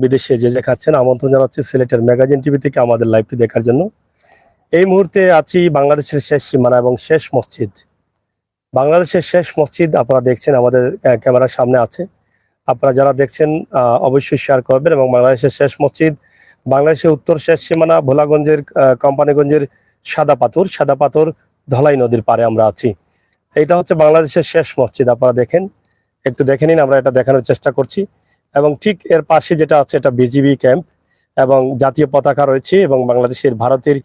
বিদেশে যে দেখাচ্ছেন আমন্ত্রণ জানাচ্ছি সিলেটের ম্যাগাজিন টিভি থেকে আমাদের লাইভটি দেখার জন্য। এই মুহূর্তে আছি বাংলাদেশের শেষ সীমানা এবং শেষ মসজিদ। বাংলাদেশের শেষ মসজিদ আপনারা দেখছেন আমাদের ক্যামেরার সামনে আছে। আপনারা যারা দেখছেন অবশ্যই শেয়ার করবেন। এবং বাংলাদেশের শেষ মসজিদ, বাংলাদেশের উত্তর শেষ সীমানা ভোলাগঞ্জের কোম্পানিগঞ্জের সাদা পাথর ধলাই নদীর পাড়ে আমরা আছি। এটা হচ্ছে বাংলাদেশের শেষ মসজিদ। আপনারা দেখেন, একটু দেখে নিন, আমরা এটা দেখানোর চেষ্টা করছি। এবং ঠিক এর পাশে যেটা আছে এটা বিজিবি ক্যাম্প এবং জাতীয় পতাকা রয়েছে এবং ভারতের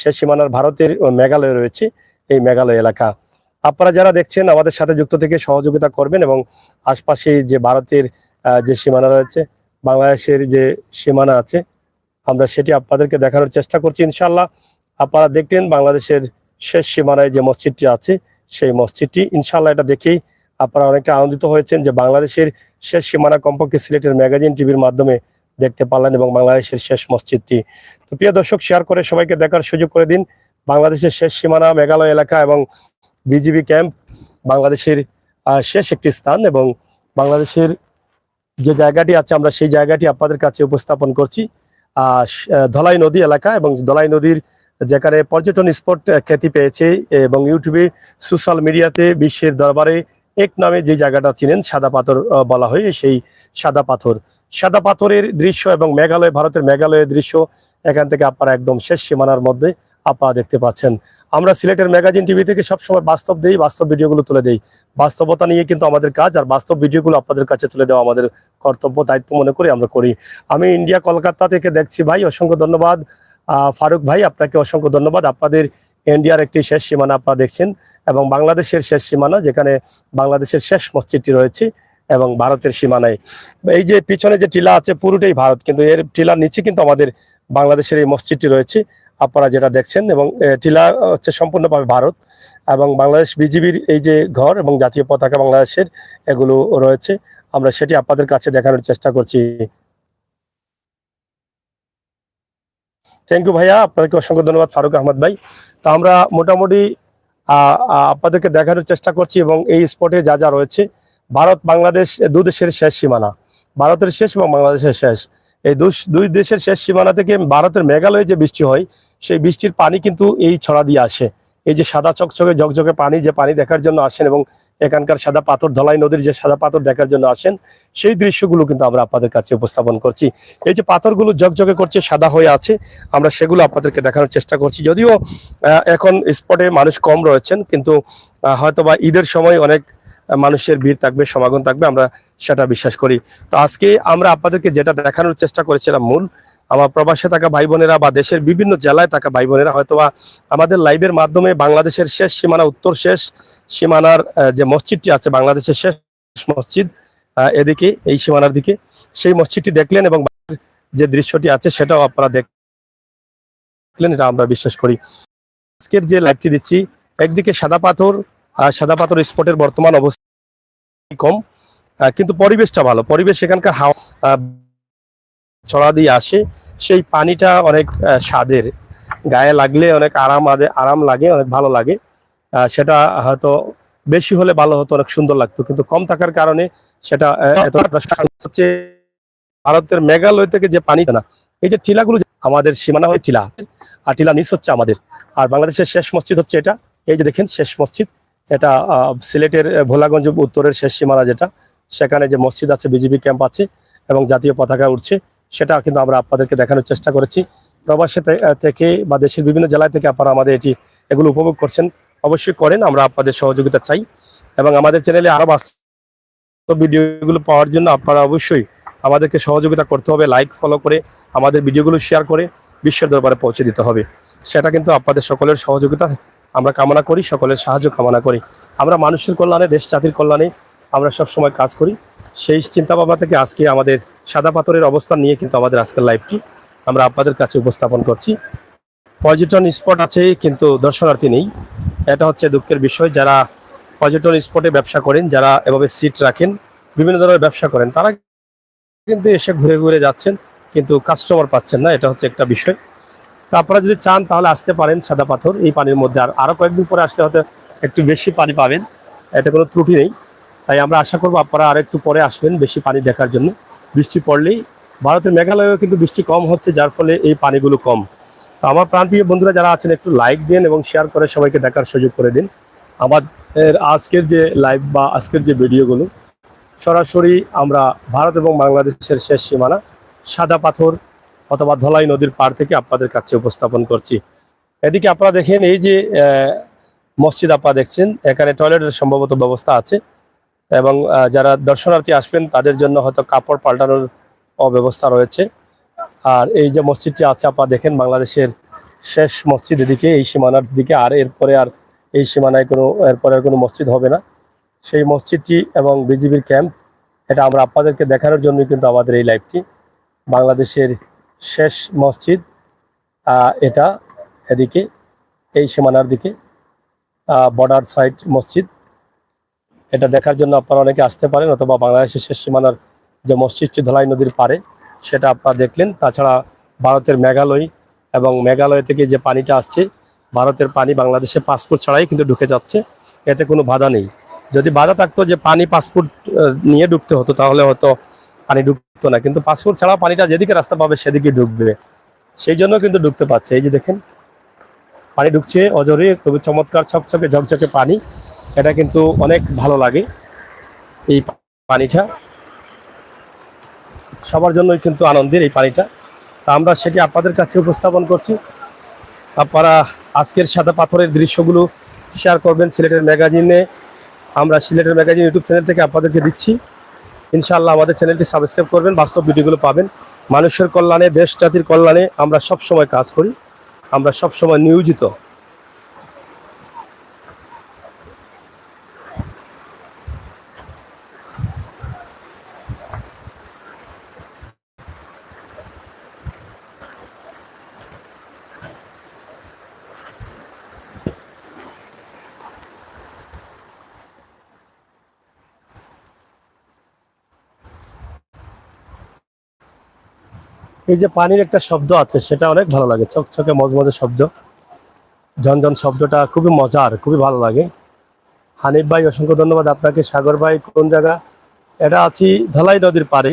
শেষ সীমানার ভারতের মেঘালয় রয়েছে, এই মেঘালয় এলাকা। আপনারা যারা দেখছেন আমাদের সাথে যুক্ত থেকে সহযোগিতা করবেন এবং আশপাশে যে ভারতের যে সীমানা রয়েছে, বাংলাদেশের যে সীমানা আছে, আমরা সেটি আপনাদেরকে দেখানোর চেষ্টা করছি ইনশাল্লাহ। আপনারা দেখলেন বাংলাদেশের শেষ সীমানায় যে মসজিদটি আছে, সেই মসজিদটি ইনশাল্লাহ এটা দেখেই আপনারা অনেকটা আনন্দিত হয়েছেন যে বাংলাদেশের শেষ সীমানা কমপক্ষে সিলেটের ম্যাগাজিন টিভির মাধ্যমে দেখতে পারলেন এবং বাংলাদেশের শেষ মসজিদটি। তো প্রিয় দর্শক, শেয়ার করে সবাইকে দেখার সুযোগ করে দিন। বাংলাদেশের শেষ সীমানা মেঘালয় এলাকা এবং বিজিবি ক্যাম্প বাংলাদেশের শেষ একটি স্থান এবং বাংলাদেশের যে জায়গাটি আছে আমরা সেই জায়গাটি আপনাদের কাছে উপস্থাপন করছি। ধলাই নদী এলাকা এবং ধলাই নদীর যেখানে পর্যটন স্পট খ্যাতি পেয়েছে এবং ইউটিউবে সোশ্যাল মিডিয়াতে বিশ্বের দরবারে এক নামে যে জায়গাটা চিনেন সাদা পাথর বলা হয়, সেই সাদা পাথরের দৃশ্য এবং ভারতের মেঘালয়ের দৃশ্য এখান থেকে আপনারা একদম শেষ সীমানার মধ্যে আপনারা দেখতে পাচ্ছেন। আমরা সিলেটের ম্যাগাজিন টিভি থেকে সবসময় বাস্তব ভিডিওগুলো তুলে দেই। বাস্তবতা নিয়ে কিন্তু আমাদের কাজ, আর বাস্তব ভিডিওগুলো আপনাদের কাছে তুলে দেওয়া আমাদের কর্তব্য, দায়িত্ব মনে করি আমরা করি। আমি ইন্ডিয়া কলকাতা থেকে দেখছি ভাই, অসংখ্য ধন্যবাদ। ফারুক ভাই, আপনাকে অসংখ্য ধন্যবাদ। আপনাদের ইন্ডিয়ার একটি শেষ সীমানা আপনারা দেখছেন এবং বাংলাদেশের শেষ সীমানা যেখানে বাংলাদেশের শেষ মসজিদটি রয়েছে এবং ভারতের সীমানায় এই যে পিছনে যে টিলা আছে পুরোটাই ভারত, কিন্তু এর টিলার নিচে কিন্তু আমাদের বাংলাদেশের এই মসজিদটি রয়েছে আপনারা যেটা দেখছেন। এবং টিলা হচ্ছে সম্পূর্ণভাবে ভারত এবং বাংলাদেশ বিজিবির এই যে ঘর এবং জাতীয় পতাকা বাংলাদেশের এগুলো রয়েছে, আমরা সেটি আপনাদের কাছে দেখানোর চেষ্টা করছি। থ্যাংক ইউ ভাইয়া, আপনাকে অসংখ্য ধন্যবাদ ফারুক আহমদ ভাই। তো আমরা মোটামুটি আপনাদেরকে দেখানোর চেষ্টা করছি এবং এই স্পটে যা যা রয়েছে, ভারত বাংলাদেশ দু দেশের শেষ সীমানা, ভারতের শেষ এবং বাংলাদেশের শেষ, এই দুই দেশের শেষ সীমানা থেকে ভারতের মেঘালয়ে যে বৃষ্টি হয় সেই বৃষ্টির পানি কিন্তু এই ছড়া দিয়ে আসে। এই যে সাদা চকচকে ঝকঝকে পানি, যে পানি দেখার জন্য আসেন এবং এখানকার সাদা পাথর, ধলাই নদীর যে সাদা পাথর দেখার জন্য আসেন, সেই দৃশ্যগুলো কিন্তু আমরা আপনাদের কাছে উপস্থাপন করছি। এই যে পাথরগুলো ঝকঝকে করছে, সাদা হয়ে আছে, আমরা সেগুলো আপনাদেরকে দেখানোর চেষ্টা করছি। যদিও এখন স্পটে মানুষ কম রয়েছেন, কিন্তু হয়তোবা ঈদের সময় অনেক মানুষের ভিড় থাকবে, সমাগম থাকবে, আমরা সেটা বিশ্বাস করি। তো আজকে আমরা আপনাদেরকে যেটা দেখানোর চেষ্টা করেছিলাম, মূল আমার প্রবাসে থাকা ভাই বোনেরা বা দেশের বিভিন্ন জেলায় থাকা ভাই বোনেরা হয়তোবা আমাদের লাইভের মাধ্যমে বাংলাদেশের শেষ সীমানা, উত্তর শেষ সীমানার যে মসজিদটি আছে, বাংলাদেশের শেষ মসজিদ এদিকে এই সীমানার দিকে, সেই মসজিদটি দেখলেন এবং যে দৃশ্যটি আছে সেটাও আপনারা দেখলেন, এটা আমরা বিশ্বাস করি। আজকের যে লাইভটি দিচ্ছি, একদিকে সাদা পাথর স্পটের বর্তমান অবস্থা কম, কিন্তু পরিবেশটা ভালো, পরিবেশ এখানকার হাওয়া ছড়া দিয়ে আসে, সেই পানিটা অনেক স্বাদের, গায়ে লাগলে অনেক আরাম লাগে, অনেক ভালো লাগে। সেটা হয়তো বেশি হলে ভালো হতো, অনেক সুন্দর লাগতো, কিন্তু কম থাকার কারণে সেটা হচ্ছে ভারতের মেঘালয় থেকে যে পানি না, এই যে টিলাগুলো আমাদের সীমানা হয় টিলা, আর টিলা নিচ হচ্ছে আমাদের, আর বাংলাদেশের শেষ মসজিদ হচ্ছে এটা। এই যে দেখেন শেষ মসজিদ, এটা সিলেটের ভোলাগঞ্জ উত্তরের শেষ সীমানা যেটা, সেখানে যে মসজিদ আছে, বিজিবি ক্যাম্প আছে এবং জাতীয় পতাকা উঠছে, সেটা কিন্তু আমরা আপনাদেরকে দেখানোর চেষ্টা করেছি। প্রবাসী থেকে বা দেশের বিভিন্ন জেলায় থেকে আপনারা আমাদের এগুলো উপভোগ করছেন, অবশ্যই করেন, আমরা আপনাদের সহযোগিতা চাই। এবং আমাদের চ্যানেলে আরো বাস্তব ভিডিওগুলো পাওয়ার জন্য আপনারা অবশ্যই আমাদেরকে সহযোগিতা করতে হবে, লাইক ফলো করে আমাদের ভিডিওগুলো শেয়ার করে বিশ্বের দরবারে পৌঁছে দিতে হবে। সেটা কিন্তু আপনাদের সকলের সহযোগিতা আমরা কামনা করি, সকলের সাহায্য কামনা করি। আমরা মানুষের কল্যাণে, দেশ জাতির কল্যাণে আমরা সব সময় কাজ করি। সেই চিন্তা ভাবনা থেকে আজকে আমাদের সাদা পাথরের অবস্থান নিয়ে কিন্তু আমাদের আজকের লাইভটি আমরা আপনাদের কাছে উপস্থাপন করছি। পর্যটন স্পট আছে কিন্তু দর্শনার্থী নেই, এটা হচ্ছে দুঃখের বিষয়। যারা পর্যটন স্পটে ব্যবসা করেন, যারা এভাবে সিট রাখেন, বিভিন্ন ধরনের ব্যবসা করেন, তারা কিন্তু এসে ঘুরে ঘুরে যাচ্ছেন, কিন্তু কাস্টমার পাচ্ছেন না, এটা হচ্ছে একটা বিষয়। তো আপনারা যদি চান তাহলে আসতে পারেন সাদা পাথর এই পানির মধ্যে, আরো কয়েকদিন পরে আসলে হয়তো একটু বেশি পানি পাবেন, এটা কোনো ত্রুটি নেই। তাই আমরা আশা করবো আপনারা আর একটু পরে আসবেন বেশি পানি দেখার জন্য। বৃষ্টি পড়লেই ভারতের মেঘালয়েও কিন্তু বৃষ্টি কম হচ্ছে, যার ফলে এই পানিগুলো কম। তো আমার প্রাণপ্রিয় বন্ধুরা যারা আছেন একটু লাইক দিন এবং শেয়ার করে সবাইকে দেখার সুযোগ করে দিন আমাদের আজকের যে লাইভ বা আজকের যে ভিডিওগুলো। সরাসরি আমরা ভারত এবং বাংলাদেশের শেষ সীমানা সাদা পাথর অথবা ধলাই নদীর পাড় থেকে আপনাদের কাছে উপস্থাপন করছি। এদিকে আপনারা দেখেন এই যে মসজিদ আপনারা দেখছেন, এখানে টয়লেটের সম্ভবত ব্যবস্থা আছে এবং যারা দর্শনার্থী আসবেন তাদের জন্য হয়তো কাপড় পাল্টানোর অব্যবস্থা রয়েছে। আর এই যে মসজিদটি আছে আপনারা দেখেন বাংলাদেশের শেষ মসজিদ এদিকে এই সীমানার দিকে, আর এরপরে আর এই সীমানায় এরপরে আর কোনো মসজিদ হবে না। সেই মসজিদটি এবং বিজিবির ক্যাম্প, এটা আমরা আপনাদেরকে দেখানোর জন্য কিন্তু আমাদের এই লাইভটি। বাংলাদেশের শেষ মসজিদ এটা এদিকে এই সীমানার দিকে বর্ডার সাইড মসজিদ, এটা দেখার জন্য আপনারা অনেকে আসতে পারেন, অথবা বাংলাদেশের শেষ সীমানার যে মসজিদটি ধলাই নদীর পাড়ে সেটা আপনারা দেখলেন। তাছাড়া ভারতের মেঘালয় এবং মেঘালয় থেকে যে পানিটা আসছে, ভারতের পানি বাংলাদেশে পাসপোর্ট ছাড়াই কিন্তু ঢুকে যাচ্ছে, এতে কোনো বাধা নেই। যদি বাধা থাকতো যে পানি পাসপোর্ট নিয়ে ঢুকতে হতো তাহলে হয়তো পানি ঢুকতো না, কিন্তু পাসপোর্ট ছাড়া পানিটা যেদিকে রাস্তা পাবে সেদিকে ঢুকবে, সেই জন্য কিন্তু ঢুকতে পারছে। এই যে দেখেন পানি ঢুকছে অজরে, খুবই চমৎকার ছকছকে ঝকঝকে পানি, এটা কিন্তু অনেক ভালো লাগে। এই পানিটা সবার জন্যই কিন্তু আনন্দের এই পানিটা, তা আমরা সেটি আপনাদের কাছে উপস্থাপন করছি। আপনারা আজকের সাদা পাথরের দৃশ্যগুলো শেয়ার করবেন সিলেটের ম্যাগাজিনে। আমরা সিলেটের ম্যাগাজিন ইউটিউব চ্যানেল থেকে আপনাদেরকে দিচ্ছি। ইনশাআল্লাহ আমাদের চ্যানেলটি সাবস্ক্রাইব করবেন, বাস্তব ভিডিওগুলো পাবেন। মানুষের কল্যাণে, দেশ জাতির কল্যাণে আমরা সব সময় কাজ করি, আমরা সব সময় নিয়োজিত। এই যে পানির একটা শব্দ আছে সেটা অনেক ভালো লাগে, চকচকে মজমজে শব্দ, ঝনঝন শব্দটা খুবই মজার, খুবই ভালো লাগে। হানিফ ভাই অসংখ্য ধন্যবাদ আপনাকে। সাগর ভাই কোন জায়গা? এটা আছি ধলাই নদীর পাড়ে,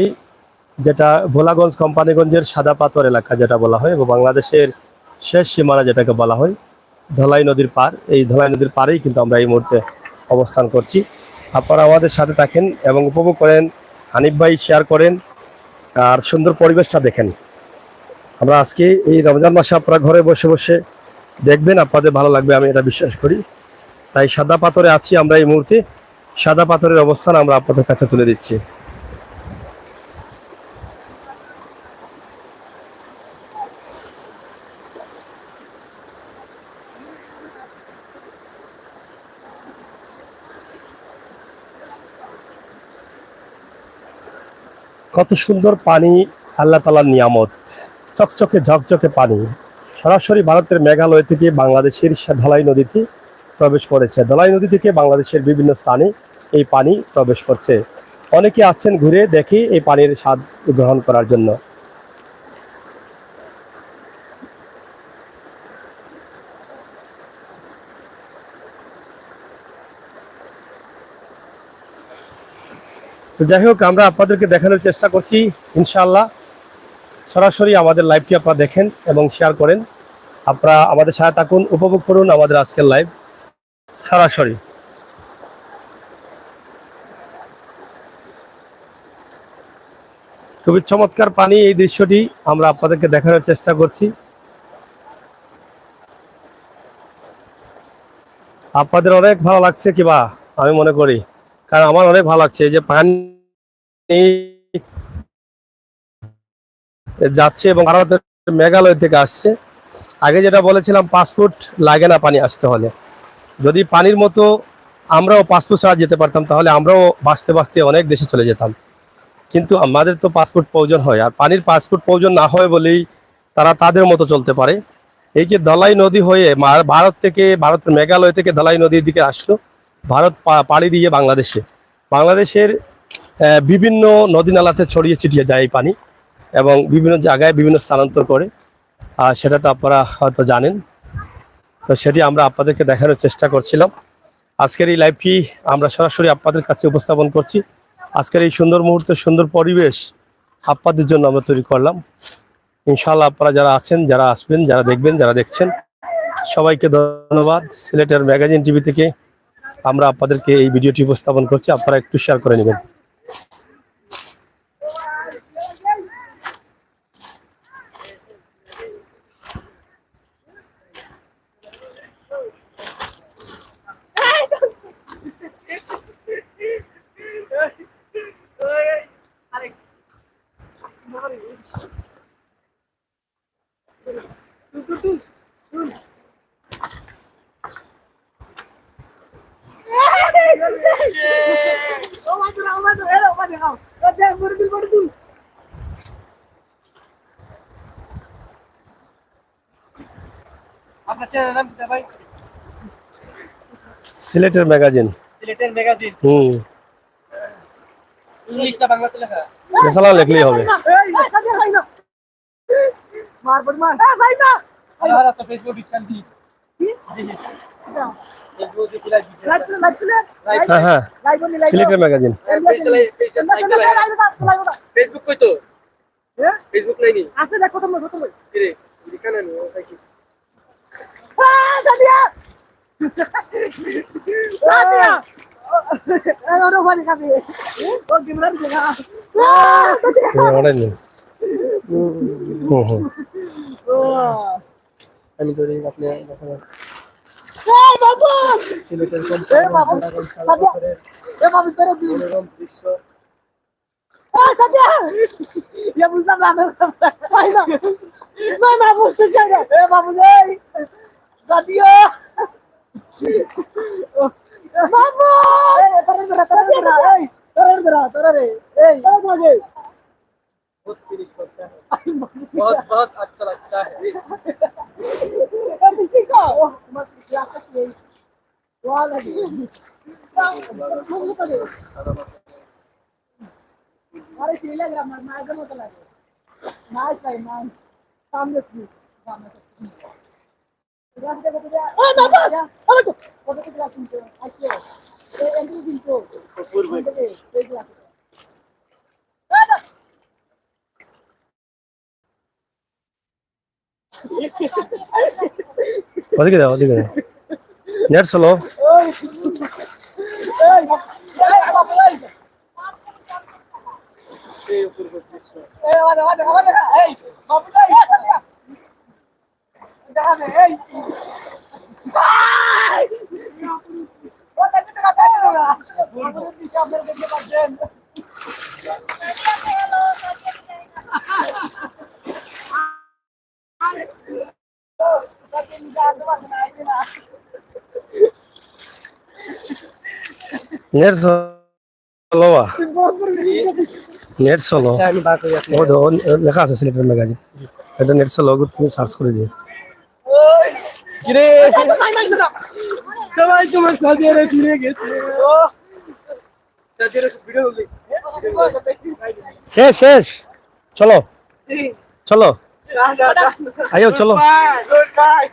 যেটা ভোলাগঞ্জ কোম্পানিগঞ্জের সাদা পাথর এলাকা যেটা বলা হয়, এবং বাংলাদেশের শেষ সীমানা যেটাকে বলা হয় ধলাই নদীর পাড়। এই ধলাই নদীর পাড়েই কিন্তু আমরা এই মুহূর্তে অবস্থান করছি। আপনারা আমাদের সাথে থাকেন এবং উপভোগ করেন, হানিফ ভাই শেয়ার করেন আর সুন্দর পরিবেশটা দেখেন। আমরা আজকে এই রমজান মাসে আপনারা ঘরে বসে বসে দেখবেন, আপনাদের ভালো লাগবে আমি এটা বিশ্বাস করি। তাই সাদা পাথরে আছি আমরা এই মুহূর্তে, সাদা পাথরের অবস্থান আমরা আপনাদের কাছে তুলে দিচ্ছি। কত সুন্দর পানি, আল্লাহ তাআলার নিয়ামত, চকচকে ঝকঝকে পানি সরাসরি ভারতের মেঘালয় থেকে বাংলাদেশের ধলাই নদীতে প্রবেশ করেছে। ধলাই নদী থেকে বাংলাদেশের বিভিন্ন স্থানে এই পানি প্রবেশ করছে। অনেকে আসছেন ঘুরে দেখে এই পানির স্বাদ গ্রহণ করার জন্য। তো যাই হোক, আমরা আপনাদেরকে দেখানোর চেষ্টা করছি ইনশাআল্লাহ। সরাসরি আমাদের লাইভটি আপনারা দেখেন এবং শেয়ার করেন। আপনারা আমাদের সাথে থাকুন, উপভোগ করুন আমাদের আজকের লাইভ সরাসরি। খুবই চমৎকার পানি, এই দৃশ্যটি আমরা আপনাদেরকে দেখানোর চেষ্টা করছি। আপনাদের অনেক ভালো লাগছে কিবা আমি মনে করি, কারণ আমার অনেক ভালো লাগছে। এই যে পানি যাচ্ছে এবং ভারতের মেঘালয় থেকে আসছে। আগে যেটা বলেছিলাম পাসপোর্ট লাগে না পানি আসতে হলে, যদি পানির মতো আমরাও পাসপোর্ট ছাড়া যেতে পারতাম তাহলে আমরাও বাঁচতে বাঁচতে অনেক দেশে চলে যেতাম, কিন্তু আমাদের তো পাসপোর্ট প্রয়োজন হয়। আর পানির পাসপোর্ট প্রয়োজন না হয় বলেই তারা তাদের মতো চলতে পারে। এই যে ধলাই নদী হয়ে ভারতের মেঘালয় থেকে ধলাই নদীর দিকে আসলো, ভারত পাড়ি দিয়ে বাংলাদেশের বিভিন্ন নদী নালাতে ছড়িয়ে ছিটিয়ে যায় এই পানি এবং বিভিন্ন জায়গায় বিভিন্ন স্থানান্তর করে, আর সেটা তো আপনারা হয়তো জানেন। তো সেটি আমরা আপনাদেরকে দেখানোর চেষ্টা করছিলাম। আজকের এই লাইভটি আমরা সরাসরি আপনাদের কাছে উপস্থাপন করছি। আজকের এই সুন্দর মুহূর্তে, সুন্দর পরিবেশ, আপনাদের জন্য আমরা তৈরি করলাম। ইনশাআল্লাহ আপনারা যারা আছেন, যারা আসবেন, যারা দেখবেন, যারা দেখছেন, সবাইকে ধন্যবাদ। সিলেটের ম্যাগাজিন টিভি থেকে আমরা আপনাদেরকে এই ভিডিওটি উপস্থাপন করছি, আপনারা একটু শেয়ার করে নেবেন। আপনার চ্যানেলের নাম কি ভাই? সিলেটের ম্যাগাজিন। সিলেটের ম্যাগাজিন। ইংলিশ না বাংলাতে লেখা? মেসালা লিখলেই হবে। আর আপনার ফেসবুক ডিসকাউন্ট দি। হ্যাঁ হ্যাঁ, সিলেটের ম্যাগাজিন। ফেসবুক কই তো? ফেসবুক নাই নি? আছে দেখো তোমরা কই? কি রে? এখানে নি ও পাইছি। সাদিয়া! সাদিয়া! এলো বাড়ি খাবি। ও গিমরান দেখা। অনেক নেই। আমি ধরে আপনি এই বাবু সিলেটের কম এই বাবু সাদিয়া এই বাবু তোরে দি মনোরম দৃশ্য এই সাদিয়া ইয়া বুঝলাম না ভাই না না না বুঝতে চাই না এই বাবু এই সাদিয়া বাবু এই তোরে তোরে এই তোরে बहुत पीरित करता है बहुत बहुत अच्छा लगता है अरे केला ग्राम माझं मत लागेल नाही काय नाही काम नसली ওদিকে দাও, ওদিকে দাও। নেট চলো। এই অপূর্ব দৃশ্য নেট চলো, নেট চলো। আমি বাত হই আপনি ও লেখা আছে সিলেটের ম্যাগাজিন, এটা নেট চলো, তুমি সার্চ করে দিও। কিরে সবাই তোমার সাদিয়ারে ফিরে গেছে ও সাদিয়ারে ভিডিও করলি শেষ শেষ, চলো চলো, আইও চলো। গুড বাই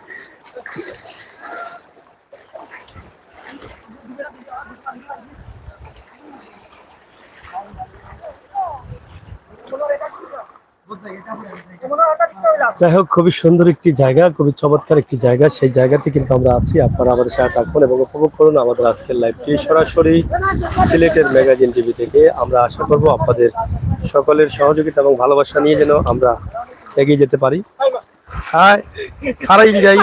যাই হোক, খুবই সুন্দর একটি জায়গা, খুবই চমৎকার একটি জায়গা। সেই জায়গাতে কিন্তু আমরা আছি। আপনারা আমাদের সাথে থাকুন এবং উপভোগ করুন আমাদের আজকের লাইভটি সরাসরি সিলেটের ম্যাগাজিন টিভি থেকে। আমরা আশা করব আপনাদের সকলের সহযোগিতা এবং ভালোবাসা নিয়ে যেন আমরা এগিয়ে যেতে পারি। হাই খারাই যাই।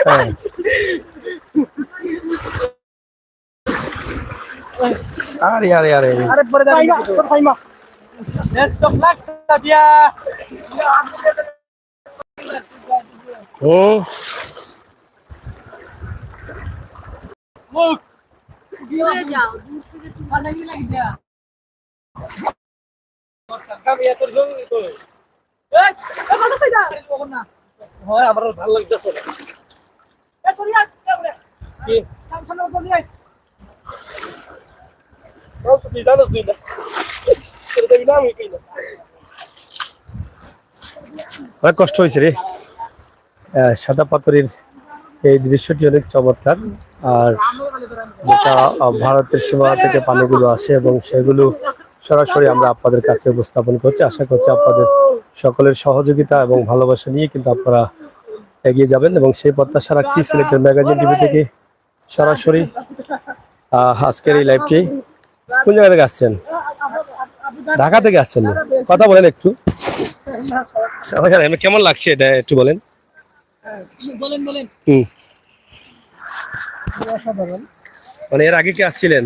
হ্যাঁ, আরে আরে আরে আরে পরে যাবি তোর ফাইমা বেস্ট অফ লাক সাদিয়া হুম, মুখ দূরে যাও দূর থেকে তোমার লাগি লাগি যা আমি এত জরুরি তো এই কত কইরা না হয় আমার ভালো লাগতেছে এ করিয়া কেমনে কি কাম সামনে তো নিয়ে আইস ও তো জানো তুই না তোর দেখি নাম কি না অনেক কষ্ট হয়েছে রে। সাদা পাথরের এই দৃশ্যটি অনেক চমৎকার। আর যেটা ভারতের সীমানা থেকে পানিগুলো আসে এবং সেগুলো সরাসরি আমরা আপনাদের কাছে উপস্থাপন করছি। আশা করছি আপনাদের সকলের সহযোগিতা এবং ভালোবাসা নিয়ে কিন্তু আপনারা এগিয়ে যাবেন এবং সেই প্রত্যাশা রাখছি সিলেটের ম্যাগাজিন টিভি থেকে সরাসরি আজকের এই লাইভটি। কোন জায়গা থেকে আসছেন? ঢাকা থেকে আসছেন? কথা বলেন একটু। কেমন লাগছে এটা একটু বলেন। বলেন বলেন। হুম, মানে এর আগে কি আসছিলেন?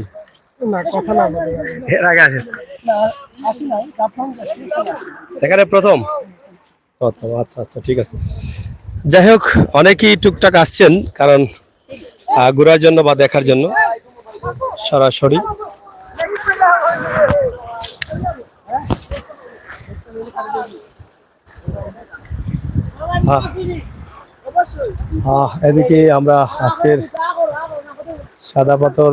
না কথা না বলে এর আগে আসেন? না আসি নাই কাপড় এখানে প্রথম? প্রথম, আচ্ছা আচ্ছা, ঠিক আছে। যাই হোক, অনেকেই টুকটাক আসছেন কারণ ঘোরার জন্য বা দেখার জন্য সরাসরি। এদিকে আমরা আজকের সাদা পাথর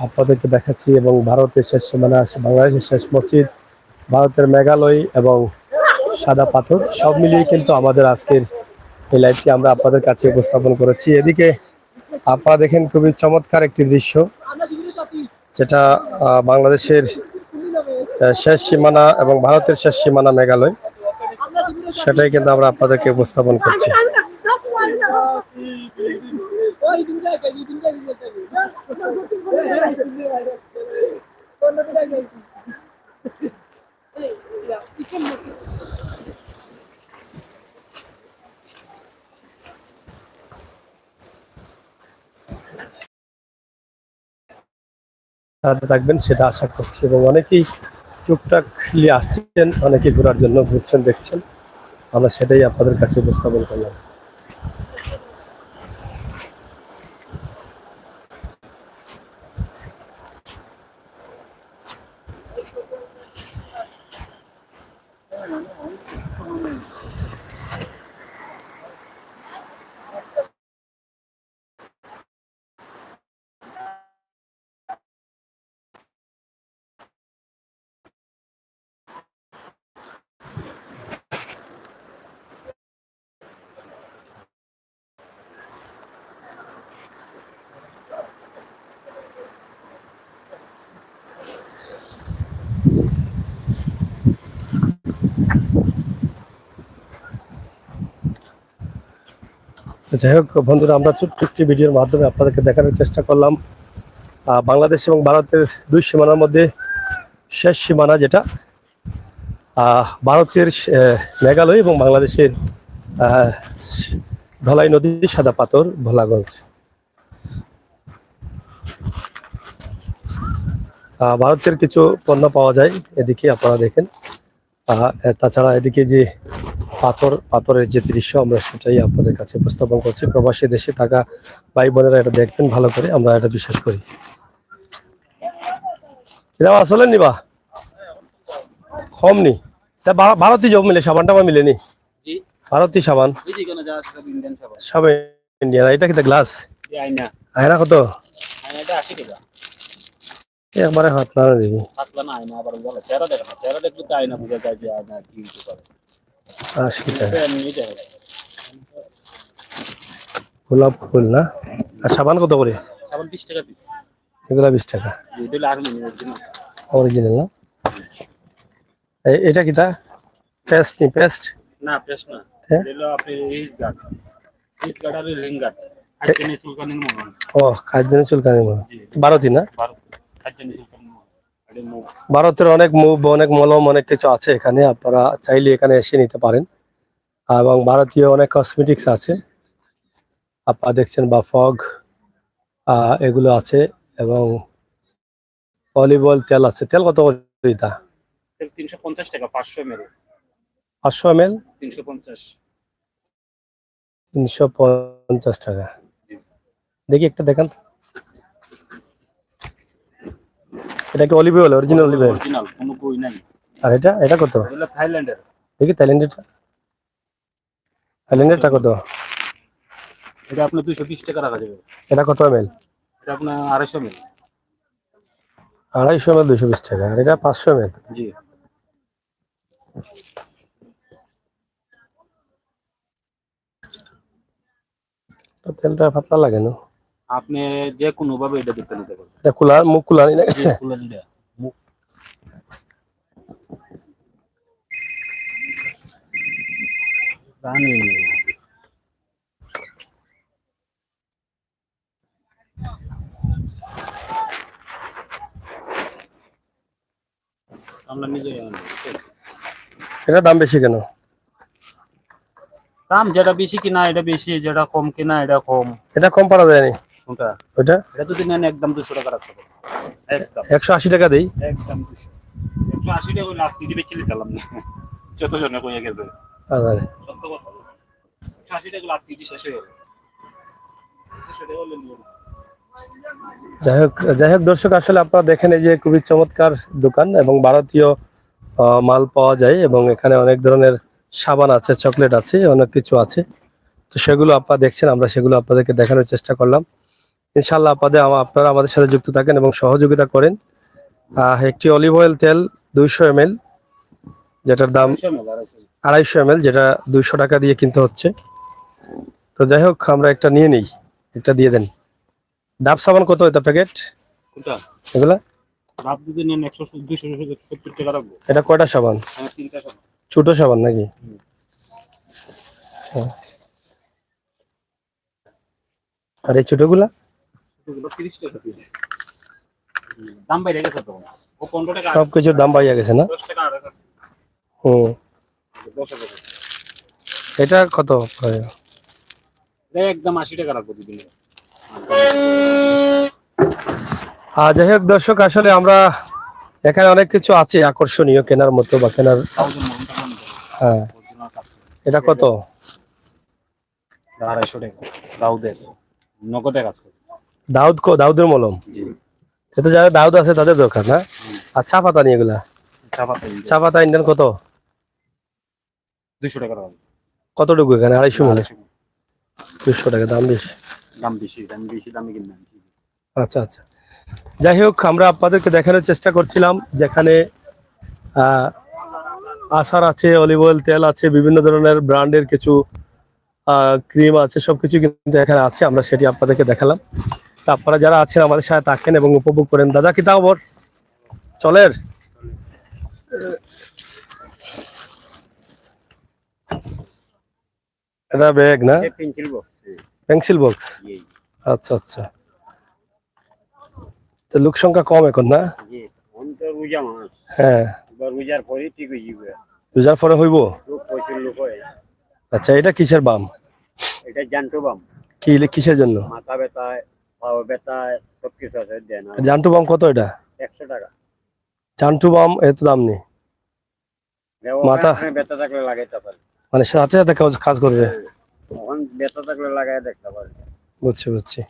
আপনাদেরকে দেখাচ্ছি এবং ভারতের শেষ সীমানা, বাংলাদেশের শেষ মসজিদ, ভারতের মেঘালয় এবং সাদা পাথর সব মিলিয়ে কিন্তু আমাদের আজকের এই লাইভটি আমরা আপনাদের কাছে উপস্থাপন করেছি। এদিকে আপনারা দেখেন খুবই চমৎকার একটি দৃশ্য, যেটা বাংলাদেশের শেষ সীমানা এবং ভারতের শেষ সীমানা মেঘালয়, সেটাই কিন্তু আমরা আপনাদেরকে উপস্থাপন করছি। সাথে থাকবেন সেটা আশা করছি এবং অনেকেই টুকটাক আসছেন, অনেকে ঘোরার জন্য ঘুরছেন, দেখছেন, আমরা সেটাই আপনাদের কাছে উপস্থাপন করলাম। যাই হোক বন্ধুরা, আমরা ছোট্ট একটি ভিডিওর মাধ্যমে আপনাদেরকে দেখানোর চেষ্টা করলাম বাংলাদেশ এবং ভারতের দুই সীমানার মধ্যে শেষ সীমানা, যেটা ভারতের মেঘালয় এবং বাংলাদেশের ধলাই নদী, সাদা পাথর, ভোলাগঞ্জ। ভারতের কিছু পণ্য পাওয়া যায় এদিকে, আপনারা দেখেন। তাছাড়া এদিকে যে পাথরের যে দৃশ্য, আমরা সেটাই আপনাদের কাছে উপস্থাপন করছি। প্রবাসী দেশে থাকা ভাই বোনেরা এটা দেখবেন ভালো করে, আমরা এটা বিশ্বাস করি। আসলে নিবা কম নি, তা ভারতীয় জব মিলে সাবান টাবান মিলেনি? ভারতীয় সাবান সব ইন্ডিয়ান। এটা কিন্তু গ্লাস আয়না কত? একবারে হাত লাগানো দেখি 80 টাকা। গোলাপ ফুল না? আর সাবান কত করে? 20 টাকা পিস। এগুলা 20 টাকা অরিজিনাল না? এটা কি তা পেস্ট? নি পেস্ট না, পেস্ট না। হ্যাঁ? এগুলো আপনি রিস গার্ড আর রিঙ্গার খাদ্যনি চুলকানির মহল। ও, খাদ্য চুলকানি ভারতী না? খাদ্যনি চুলকানির মহল। এটা মুভ। ভারতের অনেক মুভ, অনেক মলম, অনেক কিছু আছে এখানে, আপনারা চাইলে এখানে এসে নিতে পারেন। এবং ভারতীয় অনেক কসমেটিক্স আছে আপনারা দেখছেন, বা ফগ এগুলো আছে এবং অলিভ অয়েল, তেল আছে। তেল কত করে এটা? 350 টাকা 500 ml। 500 ml 350। 350 টাকা। দেখি একটা দেখান তো। এটা কি olive oil? Original olive oil? Original, কোনো কই নাই। আর এটা এটা কত? এগুলো থাইল্যান্ডের। দেখি থাইল্যান্ডেরটা। থাইল্যান্ডেরটা কত? এটা আপনার 220 টাকা রাখা যাবে। এটা কত ml? এটা আপনার 250 ml। 250 ml 220 টাকা। আর এটা 500 ml? জি। তেলটা পাতলা লাগে না? আপনি যে কোনো ভাবে এটা দেখতে নিতে পারবেন। এটা খোলা, মুখ খোলা নেই না? জি, খুলে দিলে মুখ জানি না। আমরা নিজে এটা দাম বেশি কেন? দাম যেটা বেশি কিনা এটা বেশি, যেটা কম কিনা এটা কম। এটা কম পারা যায়নি কোনটা? ওইটা এটা যদি নেন একদম 200 টাকা রাখতে পারবেন। একদম 180 টাকা দেই। একদম 200 180 টাকা হইলে আজকে দিবে চিলি দিলাম না। যত জনে কইয়া গেছে আচ্ছা, সত্য কথা। 180 টাকা আজকে দি শেষ হয়ে গেল। 200 টাকা হলে নিও না। যাই হোক দর্শক, আসলে আপনারা দেখেন এই যে খুবই চমৎকার দোকান এবং ভারতীয় মাল পাওয়া যায় এবং এখানে অনেক ধরনের সাবান আছে, চকলেট আছে, অনেক কিছু আছে। তো সেগুলো আপনারা দেখছেন, আমরা সেগুলো আপনাদেরকে দেখানোর চেষ্টা করলাম। ইনশাআল্লাহ আপনারা আমাদের সাথে যুক্ত থাকেন এবং সহযোগিতা করেন। একটি অলিভ অয়েল তেল 200 ml, যেটার দাম 250 ml, যেটা 200 টাকা দিয়ে কিনতে হচ্ছে। তো যাই হোক, আমরা একটা নিয়ে নিই, একটা দিয়ে দেন। ডাব সাবান কত এটা প্যাকেট? কোনটা? এগুলা রাত যদি নেন 100 270 টাকা রাখবো। এটা কয়টা সাবান? হ্যাঁ, 3টা সব। ছোট সাবান নাকি? হ্যাঁ। আর এই ছোটগুলা এগুলো 30 টাকা পিস। দাম বাইরে গেছে তো। ও 15 টাকা। সবকিছুর দাম বাইয়া গেছে না? 10 টাকা আর আছে। হুম। 10 টাকা। এটা কত হয়? এটা একদম 80 টাকা রাখবো দিদিন। যাই হোক দর্শক, আসলে আমরা এখানে অনেক কিছু আছে আকর্ষণীয় কেনার মতো বা কেনার। 1000 মন টাকা নিতে হবে। হ্যাঁ, অরিজিনাল কাজ। এটা কত? 250 টাকা। দাউদের নগদে কাজ করে। দাউদের মলম? জি। এটা যারা দাউদ আছে তাদের দরকার না? আর চা পাতা নিয়ে এগুলা? চা পাতা ইন্ডিয়ান কত? 200 টাকা রাখবো। কতটুকু এখানে? 250 ml? 200 টাকা দাম বেশি। দাম বেশি দামে কিনবেন। আচ্ছা আচ্ছা, যাই হোক, আমরা আপনাদেরকে দেখানোর চেষ্টা করছিলাম যেখানে আচার আছে, অলিভ অয়েল তেল আছে, বিভিন্ন ধরনের ব্র্যান্ডের কিছু ক্রিম আছে, সবকিছু কিন্তু এখানে আছে। আমরা সেটি আপনাদেরকে দেখালাম। তা আপনারা যারা আছেন আমাদের সাথে থাকেন এবং উপভোগ করেন। দাদা কি তাও বর চলের? এটা ব্যাগ না? Pencil box. Pencil box? আচ্ছা আচ্ছা, তো লোক সংখ্যা কম এখন না? জি, অন্তর রোজা মাস। হ্যাঁ, রোজার পরে ঠিক হয়ে যাবে। রোজার পরে হইব? লোক প্রচুর লোক হয়। আচ্ছা, এটা কিসের বাম? এটা জানতো বাম। কিসের জন্য? মাথা ব্যথায়, পাও ব্যথায় সবকিছু আছে দেন। জান্টু বাম কত এটা? 100 টাকা। জান্টু বাম এত দাম নেই। মাথা ব্যথা থাকলে লাগাইতে পারে। মানে সাথে সাথে কাজ করবে? তখন ব্যথা থাকলে লাগাই দেখতে পারে। বুঝছি বুঝছি।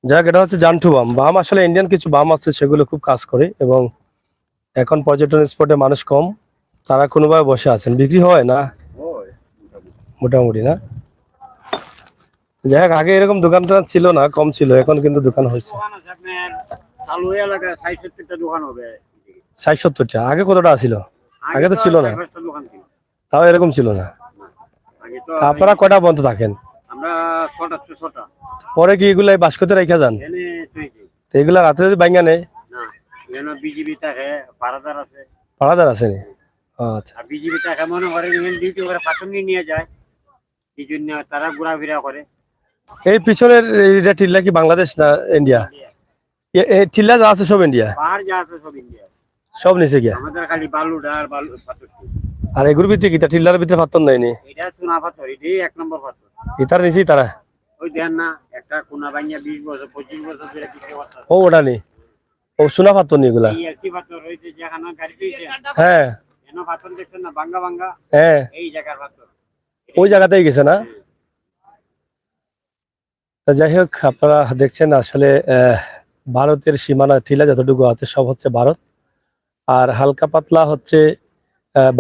যাক, এটা হচ্ছে জান্টু বাম। বাম আসলে ইন্ডিয়ান কিছু বাম আছে, সেগুলো খুব কাজ করে এবং এখন পর্যটন স্পটে মানুষ কম, তারা কোনোভাবে বসে আছেন। বিক্রি হয় না ওই মোটামুটি না? যাই হোক, আগে এরকম দোকানটা ছিল না, কম ছিল, এখন কিন্তু দোকান হয়েছে। দোকান আছে আপনার চালু হয়ে লাগে 60-70টা দোকান হবে। 60-70টা? আগে কতটা ছিল? আগে তো ছিল না, 4-5টা দোকান ছিল। তাও এরকম ছিল না। আগে তো আপনারা কয়টা বন্ধ থাকেন? আমরা 6টা to 6টা। পরে কি এগুলো বাস্কতে রেখে যান? এনে তুইছি তো এগুলা রাতে যদি ভাঙা নেই? না, এনে বিজিবি থাকে, পারাদার আছে। পাড়াদার আছে নি? আচ্ছা। আর বিজিবি থাকে মনে করে এখানে ডিউটি করে পাথর নিয়ে যায়। এই জন্য তারা ঘোরাফেরা করে। এই পিছনের এটা টিল্লা কি বাংলাদেশ না ইন্ডিয়া? টিল্লা যা আছে সব ইন্ডিয়া? পাহাড় যা আছে সব ইন্ডিয়া। সব নিচে গিয়া? আমাদের খালি বালু ডাল বালু পাথর। আর এগুলোর ভিতরে কি টিল্লার ভিতরে পাথর নাইনি? এটা সোনা পাথর, এটাই 1 নম্বর পাথর। ইতার নিচেই তারা? ওই দেন না, একটা কোনা ভাঙিয়া 20 বছর 25 বছর ধরে বিক্রি করতে। ও ওটা নি? ও সোনা পাথর নি এগুলা? এই একই পাথর হইতে যেখানে গাড়ি দিয়েছে। হ্যাঁ এন পাথর দেখছেন না, ভাঙ্গা ভাঙ্গা, হ্যাঁ, এই জায়গার পাথর। ওই জায়গাতেই গেছে না? তা যাই হোক, আপনারা দেখছেন আসলে ভারতের সীমানা টিলা যতটুকু আছে সব হচ্ছে ভারত, আর হালকা পাতলা হচ্ছে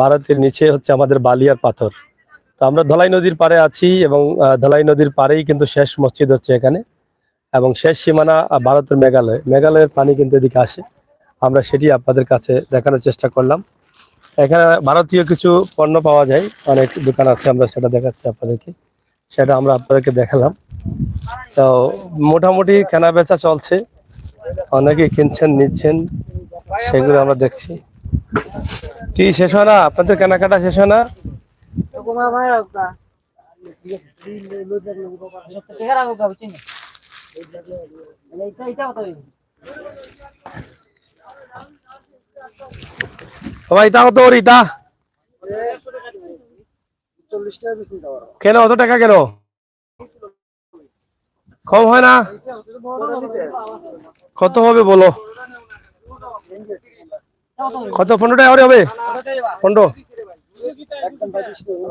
ভারতের নিচে হচ্ছে আমাদের বালিয়ার পাথর। তো আমরা ধলাই নদীর পাড়ে আছি এবং ধলাই নদীর পাড়েই কিন্তু শেষ মসজিদ হচ্ছে এখানে, এবং শেষ সীমানা ভারতের মেঘালয়ের পানি কিন্তু এদিকে আসে। আমরা সেটি আপনাদের কাছে দেখানোর চেষ্টা করলাম। এখানে ভারতীয় কিছু পণ্য পাওয়া যায়, অনেক দোকান আছে, আমরা সেটা দেখাচ্ছি আপনাদেরকে, সেটা আমরা আপনাদেরকে দেখালাম। তো মোটামুটি কেনা বেচা চলছে, অনেকে কিনছেন নিচ্ছেন, সেগুলো আমরা দেখছি। কি শেষ হয় না আপনাদের কেনাকাটা, শেষ হয় না? তোমার ভাই রাখবা টিকা রাখো গাবি চিনি এইটা কত সবাই ইতা কত ওর ইতা 40 টাকা বেশি দাও কেন অত টাকা কেন? কম হয় না? কত হবে বলো? কত? 15 টাকা করে হবে? 15 একদম 25 টাকা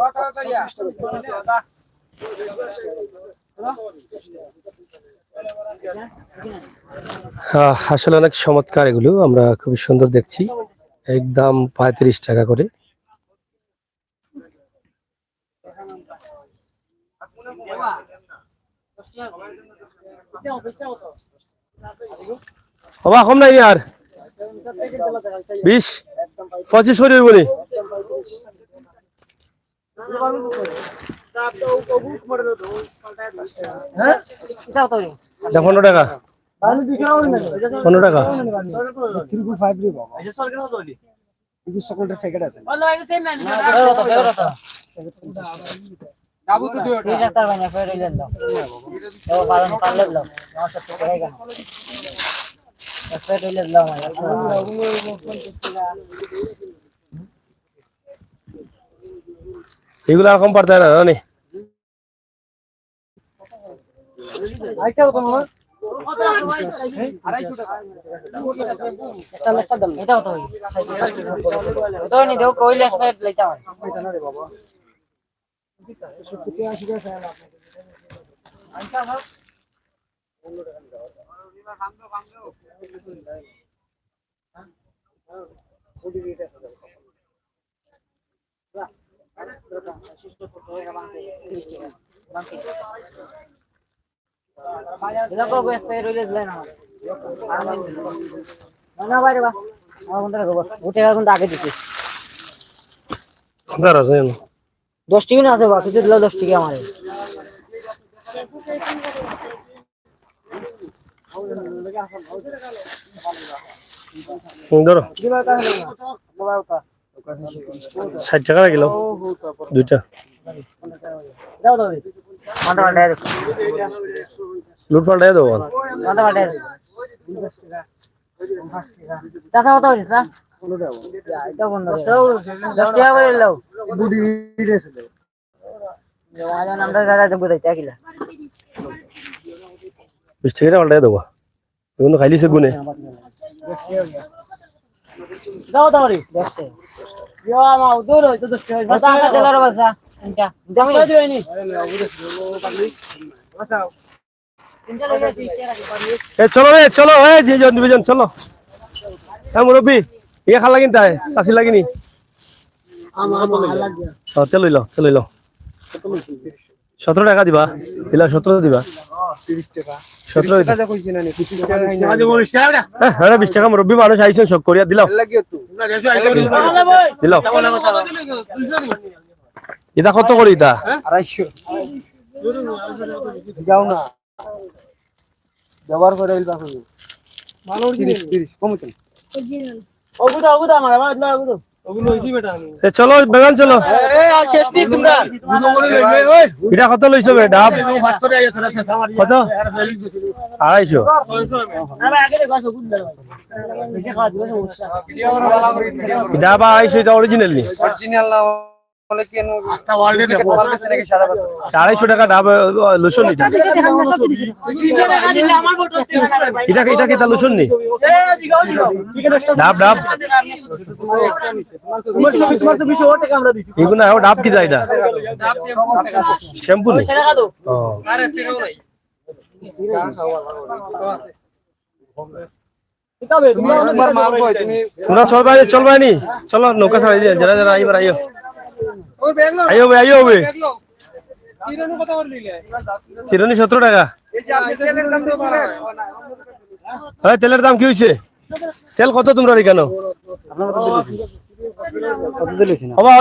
আসলে অনেক চমৎকার, এগুলো আমরা খুব সুন্দর দেখছি, একদম 35 টাকা করে। হবা কম নাই আর 20 25 করে বলি। হ্যাঁ এটা কত 15 টাকা, 15 টাকা। 3.5 রে বাবা এটা সরকার কত হলি এই চকলেটের প্যাকেট আছে বাবু তো দিও এটা তার বানা ফেরে লেন দাও ও পালন পারলে দাও 900 টাকা কেন ফেরে লেন দাও এগুলো আর কম পারতে না জানি। আইটা কত মামা 250 টাকা এটা লেখা দাম এটা কত হই তো নি দেও কইলে স্পেট লইতা হয় এটা না রে বাবা 70 80 টাকা চাই না আইটা সব 15 টাকা দাও ওডি রেট আছে দশ টিকা না আছে বা কিছু দিল 10 টিকা আমার ধরো 60 টাকা কিলো দুইটা। লুট পাল্টাই দেবো বিশ টাকা পাল্টাই দেবো, এগুলো খাইলিছে গুনে। দাও দাও রে দেখতে ইয়া মা দূর হইতো 10 টাকা বাস টাকা দিলার বাসা এটা দামি দিইনি বাসাও তিনটা লইয়া তুই কে রাখি পারবি এ চলো রে চলো, এই দুজন দুজন চলো। হ্যাঁ মুরব্বি ইয়ে খালা কিনতে হয় চাষি লাগিনি তেল লইল, তেল লইল 17 টাকা দিবা, দিলা 17 দিবা 17 হ্যাঁ 20 টাকা মুরব্বি মানুষ আইসেন শখ করিয়া দিলাম দিলাম। এটা কত করি এটা 250 যাও না ব্যবহার করে দিবা মানুষ 30 কমছেন ওগুদা ওগুদা আমার ওগুদা ওগুলো হইছি বেটা আমি চলো বেগান চলো। আর শেষটি তোমরা এটা কত লইছো বে ডাব? কত? 250। ডাব 250, এটা অরিজিনাল নি? অরিজিনাল 250 টাকা ডাব লুসন নি? এটা এটা কি তা লুসন নি? ডাব ডাব এগুলো ডাব কি যায় এটা? শ্যাম্পু নি? ও তোমরা চলবাই নি? চলো নৌকা ছাড়াই দিয়ে যারা যারা আইবার আইও আইও বে আইও বে। চিরনি 17 টাকা। হ্যাঁ তেলের দাম কি হয়েছে? তেল কত তোমরা কেন?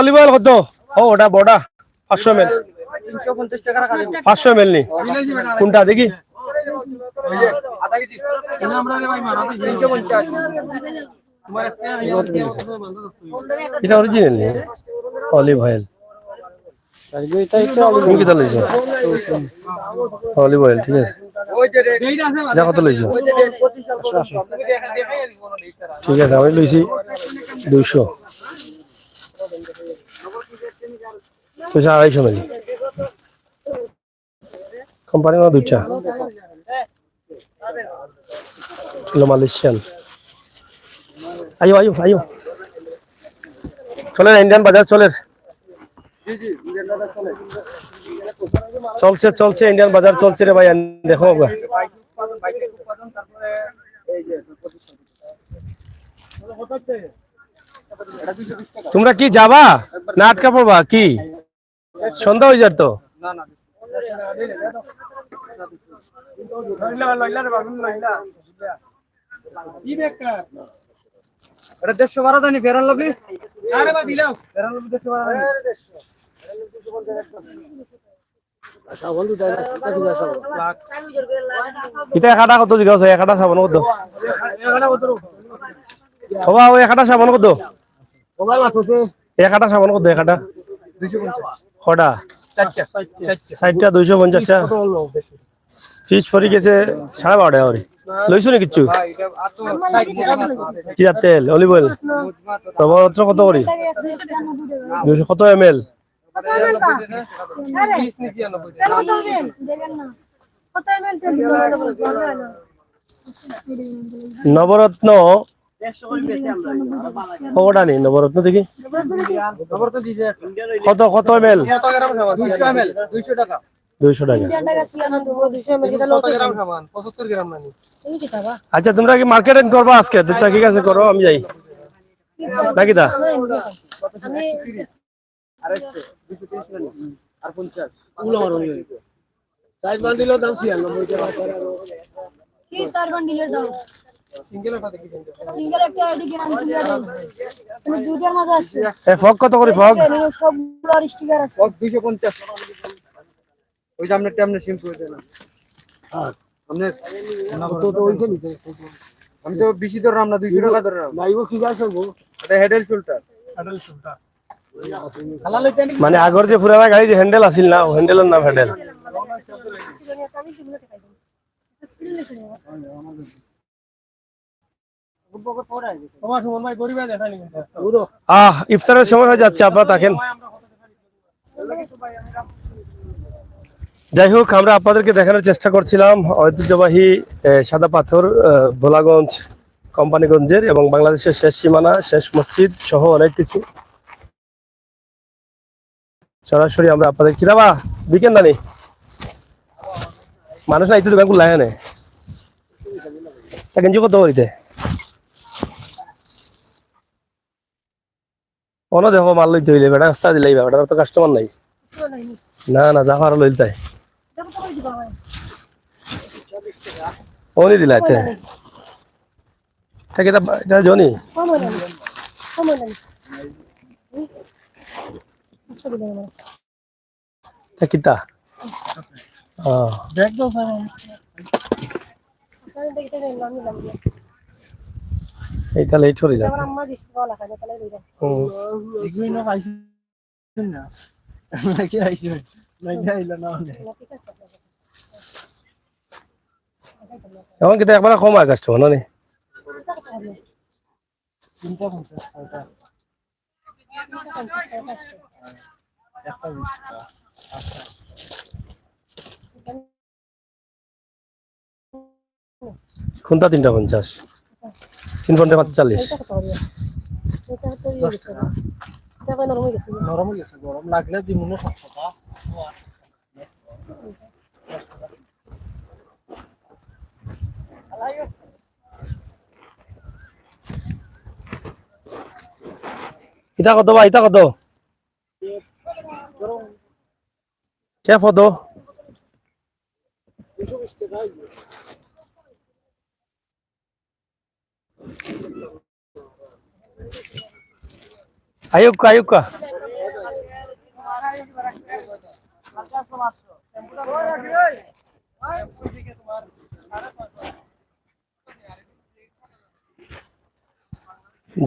অলিভ অয়েল কত? ও ওটা বড়া 500 ml 350 টাকা রাখা যাবে 500 ml নি কোনটা দেখি আধা কেজি আমরা ভাই মারা 350 তোমার একটা এটা অরিজিনাল নি অলিভ অয়েল তুমি কি লইছো অলিভ অয়েল ঠিক আছে ওই যে এটা কত লইছো ওই যে 25 ঠিক আছে আমি লইছি 200 তো 250 মিলি কোম্পানি না দুটা lo মালয়েশিয়ান আয়ো আয়ো আয়ো চলে ইন্ডিয়ান বাজার চলে চলছে চলছে ইন্ডিয়ান বাজার চলছে রে ভাই দেখো তোমরা কি যাবা না আটকা পড়বা কি সন্ধ্যা হয়ে যাত তো এটা 112 জানি ফেরান লাগবে আরে ভাই দিলাও ফেরান লাগবে 112 এটা একাটা কত জিজ্ঞাসা একাটা সাবান কত সবা ওই একাটা সাবান কত একাটা সাবান কত একাটা 250 কটা চারটা 60টা 250 টা ফিস ফরি গেছে 12.5 টাকা করে লইছো নি কিছু এটা আত কি তেল অলিভ অয়েল নবরত্ন কত করে 200 কত এমএল 20 নিচে 90 নবরত্ন কটা নি নবরত্ন দেখি খবর তো দিছে কত কত এমএল 200 ml 200 টাকা 200 টাকা কত গ্রাম সামান 75 গ্রাম নানি আচ্ছা তোমরা কি মার্কেটিং করবা আজকে দুটা ঠিক আছে করো আমি যাই নাকি দা আর 230 নানি আর 50 উলো আর হই সাইজ বান্ডিলের দাম 96 টাকা কি চার বান্ডিলের দাম সিঙ্গেল একটা দেখি সিঙ্গেল একটা এদিকে আনতে যাবে মানে দুধের মজা আছে এ ফগ কত করে ফগ সবগুলো আর স্টিকার আছে 250 ওই যে আপনার টাইমে সিম করে দেন আর আপনার তো ওইখানে নিতে আমি তো বেশি ধরলাম না 200 টাকা ধরলাম নাইবো কি গাছ হবো এটা হেডেল শোল্ডার মানে আগর যে পুরানা গাড়ি যে হ্যান্ডেল আছিল না ও হ্যান্ডেলের নাম হ্যান্ডেল ইফতারের সময় হয়ে যাচ্ছে আপনারা থাকেন যাই হোক আমরা আপনাদেরকে দেখানোর চেষ্টা করছিলাম ঐতিহ্যবাহী সাদা পাথর ভোলাগঞ্জ কোম্পানিগঞ্জের এবং বাংলাদেশের শেষ সীমানা শেষ মসজিদ সহ অনেক কিছু সরাসরি আমরা আপনাদের কিরাবা বিকেন নানি মানুষ না ইতি দোকান খুললা এখানে গেঞ্জি কত করিতে অন দেখো মাল লইতে হইলে বেটা রাস্তা দিলাই বেটা তো কাস্টমার নাই না না যা পারো লইল তাই ওনি দিলা এতে ঠিক আছে এটা জনি কিতা ব্যাগ দাও স্যার এইটা লেট হয়ে যায় আম্মা দিছে বলা খানে তাহলে লইরা এগুলো না পাইছেন না নাকি আইছেন নাকি আইলা না এখন কিন্তু একবার কম হয় কাস্টমার না নি তিনটা 50 ছয়টা একটা 20 টাকা কোনটা 350 345 নরম হয়ে গেছে গরম লাগলে দিমুনো 7 টাকা এটা কত বা এটা কত কে কত 220 টাকা ayuka ayuka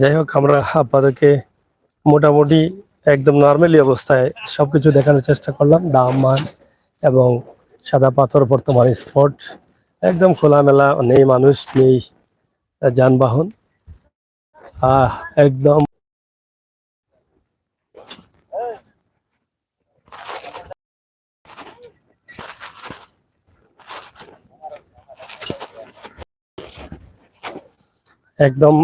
যাই হোক, আমরা আপনাদেরকে মোটামুটি একদম নর্মালি অবস্থায় সবকিছু দেখানোর চেষ্টা করলাম, দাম মান এবং সাদা পাথর বর্তমান স্পট একদম খোলামেলা, নেই মানুষ নেই যানবাহন, একদম একদম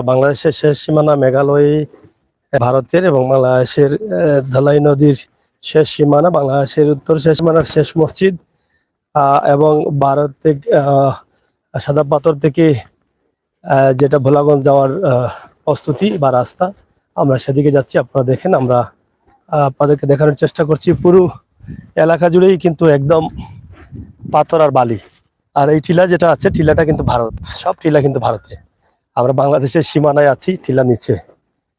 বাংলাদেশের শেষ সীমানা মেঘালয় ভারতের, এবং বাংলাদেশের ধলাই নদীর শেষ সীমানা, বাংলাদেশের উত্তর শেষ সীমানার শেষ মসজিদ, এবং ভারত থেকে সাদা পাথর থেকে যেটা ভোলাগঞ্জ যাওয়ার প্রস্তুতি বা রাস্তা, আমরা সেদিকে যাচ্ছি। আপনারা দেখেন, আমরা আপনাদেরকে দেখানোর চেষ্টা করছি। পুরো এলাকা জুড়েই কিন্তু একদম পাথর আর বালি। আর এই টিলা যেটা আছে, টিলাটা কিন্তু ভারত, সব টিলা কিন্তু ভারতে। আমরা বাংলাদেশের সীমানায় আছি, টিলা নিচে।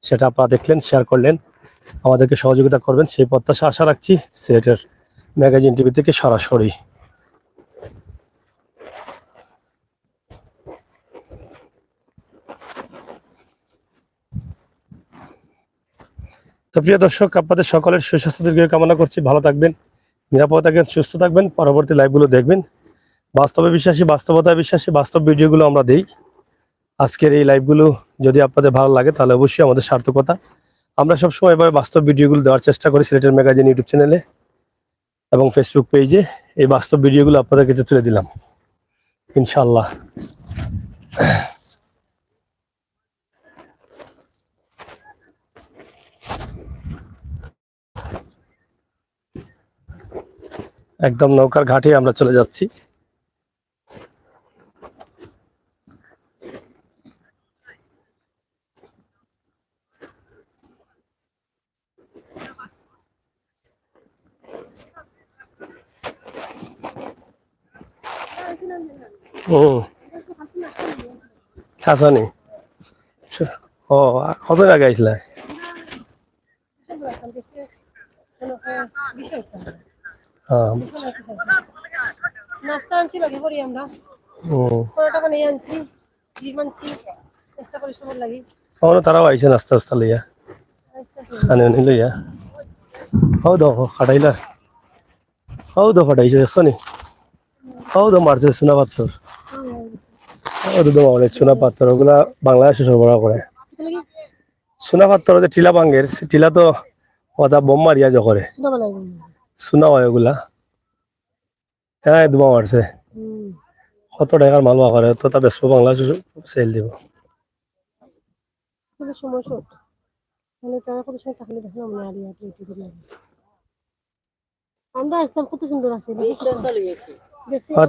সেটা আপনারা দেখলেন, শেয়ার করলেন, আমাদেরকে সহযোগিতা করবেন সেই প্রত্যাশা আশা রাখছি। সিলেটের ম্যাগাজিন টিভি থেকে সরাসরি। তো প্রিয় দর্শক, আপনাদের সকলের সুস্বাস্থ্য দীর্ঘ কামনা করছি। ভালো থাকবেন, নিরাপদ থাকবেন, সুস্থ থাকবেন। পরবর্তী লাইভগুলো দেখবেন। বাস্তবে বিশ্বাসী, বাস্তবতায় বিশ্বাসী, বাস্তব ভিডিওগুলো আমরা দেই। আজকের এই লাইভগুলো যদি আপনাদের ভালো লাগে তাহলে অবশ্যই আমাদের সার্থকতা। আমরা সবসময় এভাবে বাস্তব ভিডিওগুলো দেওয়ার চেষ্টা করি সিলেটের ম্যাগাজিন ইউটিউব চ্যানেলে এবং ফেসবুক পেজে। এই বাস্তব ভিডিওগুলো আপনাদের কাছে তুলে দিলাম ইনশাআল্লাহ। একদম নৌকার ঘাটে আমরা চলে যাচ্ছি। হাসানি ও কতদিন আগে আইসলা? নাস্তা আনছি লগে করি আমরা টাকা নিয়ে আনছি ডিম আনছি চেষ্টা করি সবার লাগি তারাও আইসেন আস্তে আস্তে লইয়া আনে আনি লইয়া। হও দো খাটাইলা, হও দো খাটাইছে দেখছো নি, হও দো মারছে সোনা পাত্তর, অনেক সোনা পাত্তর, ওগুলা বাংলাদেশে সরবরাহ করে। সোনা পাত্তর যে টিলা ভাঙ্গের, টিলা তো ওটা বোম মারিয়া করে সোনা হয় ওগুলা। হ্যাঁ দুমা মারছে, কত টাকার মাল করে তো তা বেসবো, বাংলাদেশে সেল দিব। সময় শর্ট মানে তারা কত সময় থাকলে দেখলাম না আর আমরা আসতাম কত সুন্দর আছে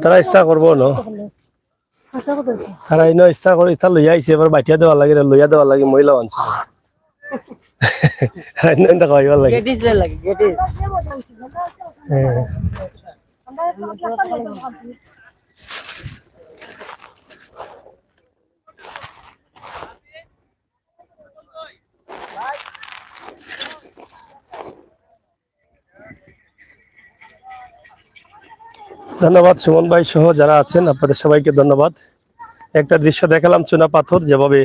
তারা ইচ্ছা করবো ন, তারা ইনো ইচ্ছা করে ইচ্ছা লইয়া আইসে, এবার বাটিয়া দেওয়ার লাগে, লইয়া দেওয়ার লাগে মহিলা অঞ্চল খাওয়াইবার লাগে। ধন্যবাদ সুমন ভাই সহ যারা আছেন, আপনাদের সবাইকে ধন্যবাদ। একটা দৃশ্য দেখালাম, চুনা পাথর যেভাবে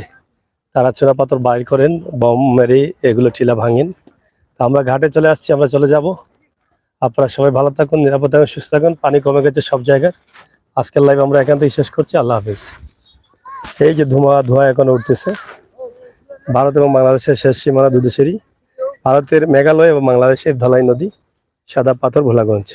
তারা চুনা পাথর বাইর করেন, বম মেরে এগুলো টিলা ভাঙেন। আমরা ঘাটে চলে আসছি, আমরা চলে যাব। আপনারা সবাই ভালো থাকুন, নিরাপদ থাকুন, সুস্থ থাকুন। পানি কমে গেছে সব জায়গায়। আজকের লাইভ আমরা এখান থেকে শেষ করছি। আল্লাহ হাফিজ। এই যে ধোঁয়া এখন উঠতেছে, ভারত এবং বাংলাদেশের শেষ সীমানা দুদেশেরই, ভারতের মেঘালয় এবং বাংলাদেশের ধলাই নদী, সাদা পাথর, ভোলাগঞ্জ।